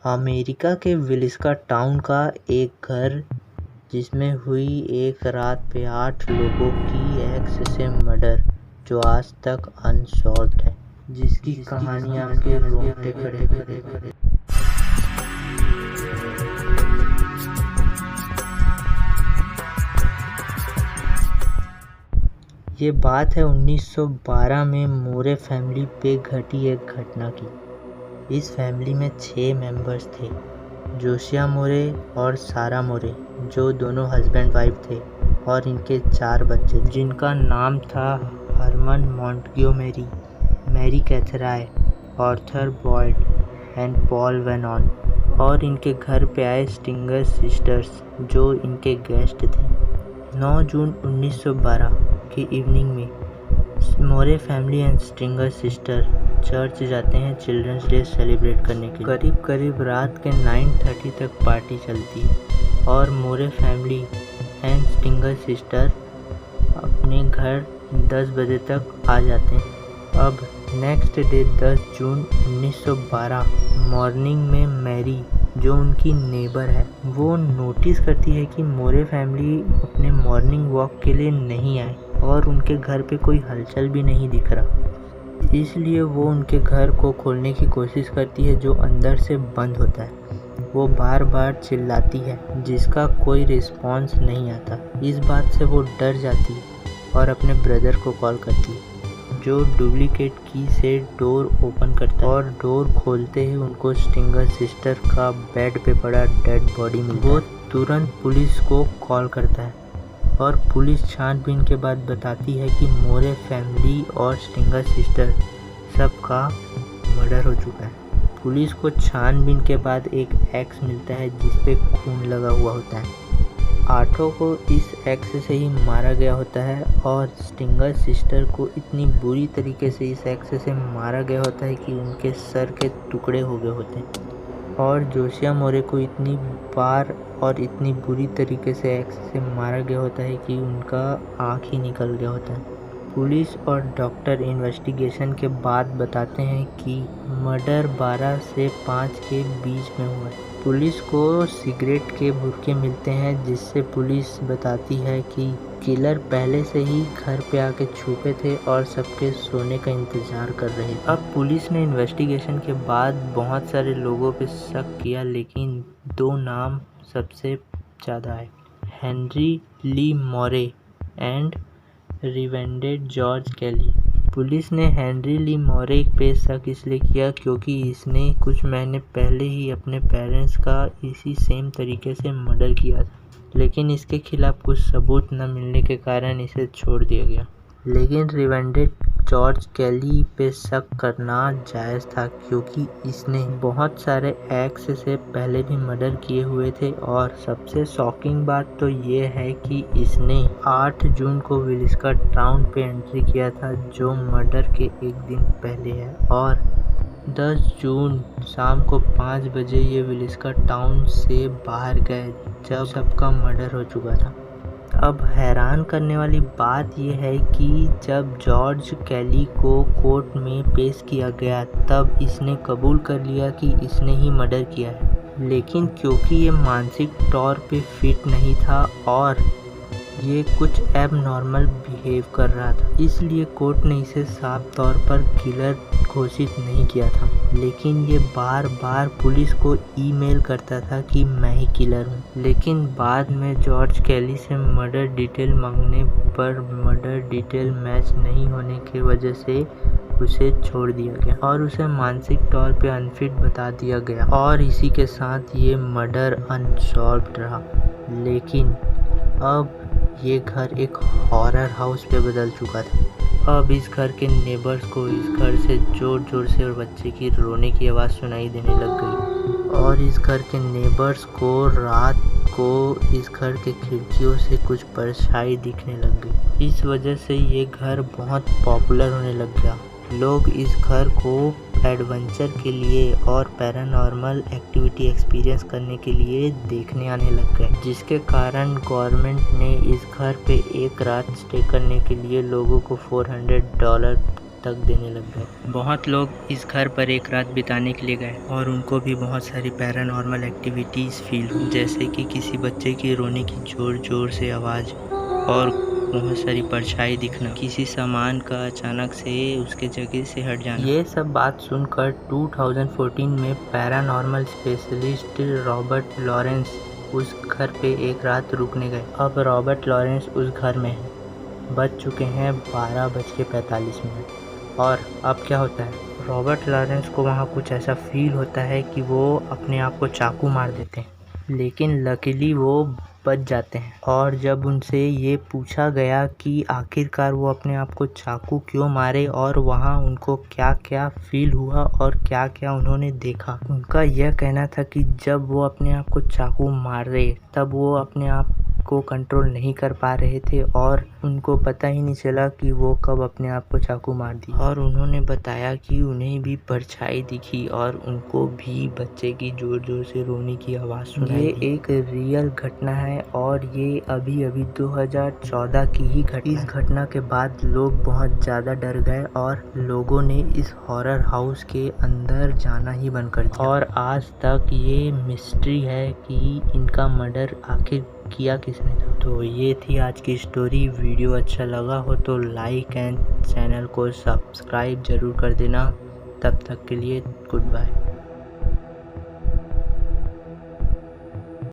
America के विलिस्का town का एक घर जिसमें हुई एक रात पे 8 लोगों की एक्स से मर्डर जो आज तक अनसॉल्व्ड है, जिसकी कहानी आपके रोंगटे खड़े कर देगी। ये बात है 1912 में मोरे फैमिली पे घटी एक घटना की। इस फैमिली में 6 मेंबर्स थे, जोशिया मोरे और सारा मोरे, जो दोनों हस्बैंड वाइफ थे, और इनके 4 बच्चे जिनका नाम था हरमन मॉन्टगोमेरी, मैरी कैथराय, Arthur Boyd and Paul Vernon. और इनके घर पे आए स्टिंगर सिस्टर्स जो इनके गेस्ट थे। 9 जून 1912 की इवनिंग में Moore family and Stillinger sister church जाते हैं चिल्ड्रंस डे सेलिब्रेट करने के लिए। करीब रात के 9:30 तक पार्टी चलती है और मोरे फैमिली एंड स्टिंगर सिस्टर अपने घर 10 बजे तक आ जाते हैं। अब नेक्स्ट डे 10 जून 1912 मॉर्निंग में मैरी, जो उनकी नेबर है, वो नोटिस करती है कि मोरे फैमिली अपने मॉर्निंग वॉक के लिए नहीं आए और उनके घर पे कोई हलचल भी नहीं दिख रहा। इसलिए वो उनके घर को खोलने की कोशिश करती है जो अंदर से बंद होता है। वो बार बार चिल्लाती है जिसका कोई रिस्पॉन्स नहीं आता। इस बात से वो डर जाती है और अपने ब्रदर को कॉल करती है, जो डुप्लीकेट की से डोर ओपन करता है, और डोर खोलते ही उनको स्टिंगर सिस्टर का बेड पे पड़ा डेड बॉडी मिलता है। वो तुरंत पुलिस को कॉल करता है और पुलिस छानबीन के बाद बताती है कि मोरे फैमिली और स्टिंगर सिस्टर सबका मर्डर हो चुका है। पुलिस को छानबीन के बाद एक एक्स मिलता है जिस पे खून लगा हुआ होता है। 8 को इस एक्स से ही मारा गया होता है और स्टिंगर सिस्टर को इतनी बुरी तरीके से इस एक्स से मारा गया होता है कि उनके सर के टुकड़े हो गए होते हैं। और जोशिया मोरे को इतनी बार और इतनी बुरी तरीके से एक्स से मारा गया होता है कि उनका आँख ही निकल गया होता है। पुलिस और डॉक्टर इन्वेस्टिगेशन के बाद बताते हैं कि मर्डर 12 से 5 के बीच में हुआ है। पुलिस को सिगरेट के बुरके मिलते हैं जिससे पुलिस बताती है कि किलर पहले से ही घर पे आके छुपे थे और सबके सोने का इंतज़ार कर रहे थे। अब पुलिस ने इन्वेस्टिगेशन के बाद बहुत सारे लोगों पे शक किया, लेकिन 2 नाम सबसे ज़्यादा आए, Henry Lee Moore and Reverend George Kelly. Police ने हेनरी ली मोरे पे शक इसलिए किया क्योंकि इसने कुछ महीने पहले ही अपने पेरेंट्स का इसी सेम तरीके से मर्डर किया था, लेकिन इसके खिलाफ कुछ सबूत न मिलने के कारण इसे छोड़ दिया गया। लेकिन रिवेंडेड जॉर्ज कैली पे शक करना जायज़ था क्योंकि इसने बहुत सारे एक्स से पहले भी मर्डर किए हुए थे। और सबसे शॉकिंग बात तो ये है कि इसने 8 जून को विलिस्का टाउन पे एंट्री किया था, जो मर्डर के एक दिन पहले है, और 10 जून शाम को 5 बजे ये विलिस्का टाउन से बाहर गए जब सबका मर्डर हो चुका था। अब हैरान करने वाली बात यह है कि जब जॉर्ज कैली को कोर्ट में पेश किया गया तब इसने कबूल कर लिया कि इसने ही मर्डर किया है, लेकिन क्योंकि ये मानसिक तौर पे फिट नहीं था और ये कुछ एबनॉर्मल बिहेव कर रहा था, इसलिए कोर्ट ने इसे साफ तौर पर किलर घोषित नहीं किया था। लेकिन ये बार बार पुलिस को ईमेल करता था कि मैं ही किलर हूँ। लेकिन बाद में जॉर्ज कैली से मर्डर डिटेल मांगने पर मर्डर डिटेल मैच नहीं होने की वजह से उसे छोड़ दिया गया और उसे मानसिक तौर पे अनफिट बता दिया गया, और इसी के साथ ये मर्डर अनसॉल्व्ड रहा। लेकिन अब ये घर एक हॉरर हाउस पे बदल चुका था। अब इस घर के नेबर्स को इस घर से जोर जोर से और बच्चे की रोने की आवाज़ सुनाई देने लग गई, और इस घर के नेबर्स को रात को इस घर के खिड़कियों से कुछ परछाई दिखने लग गई। इस वजह से ये घर बहुत पॉपुलर होने लग गया। लोग इस घर को एडवेंचर के लिए और पैरानॉर्मल एक्टिविटी एक्सपीरियंस करने के लिए देखने आने लग गए, जिसके कारण गवर्नमेंट ने इस घर पे एक रात स्टे करने के लिए लोगों को $400 तक देने लग गए। बहुत लोग इस घर पर एक रात बिताने के लिए गए और उनको भी बहुत सारी पैरानॉर्मल एक्टिविटीज़ फील हुई, जैसे कि किसी बच्चे की रोने की ज़ोर ज़ोर से आवाज़ और बहुत सारी परछाई दिखना, किसी सामान का अचानक से उसके जगह से हट जाना। ये सब बात सुनकर 2014 में पैरानॉर्मल स्पेशलिस्ट रॉबर्ट लॉरेंस उस घर पे एक रात रुकने गए। अब रॉबर्ट लॉरेंस उस घर में है। बज चुके हैं 12:45 और अब क्या होता है, रॉबर्ट लॉरेंस को वहाँ कुछ ऐसा फील होता है कि वो अपने आप को चाकू मार देते हैं, लेकिन लकीली वो बच जाते हैं। और जब उनसे ये पूछा गया कि आखिरकार वो अपने आप को चाकू क्यों मारे और वहाँ उनको क्या क्या फील हुआ और क्या क्या उन्होंने देखा, उनका यह कहना था कि जब वो अपने आप को चाकू मार रहे तब वो अपने आप को कंट्रोल नहीं कर पा रहे थे और उनको पता ही नहीं चला कि वो कब अपने आप को चाकू मार दी। और उन्होंने बताया कि उन्हें भी परछाई दिखी और उनको भी बच्चे की जोर जोर से रोने की आवाज़ सुनाई। ये एक रियल घटना है और ये अभी 2014 की ही घटना। इस घटना के बाद लोग बहुत ज़्यादा डर गए और लोगों ने इस हॉरर हाउस के अंदर जाना ही बंद कर दिया। और आज तक ये मिस्ट्री है कि इनका मर्डर आखिर किया किसने था। तो ये थी आज की स्टोरी। वीडियो अच्छा लगा हो तो लाइक एंड चैनल को सब्सक्राइब ज़रूर कर देना। तब तक के लिए गुड बाय।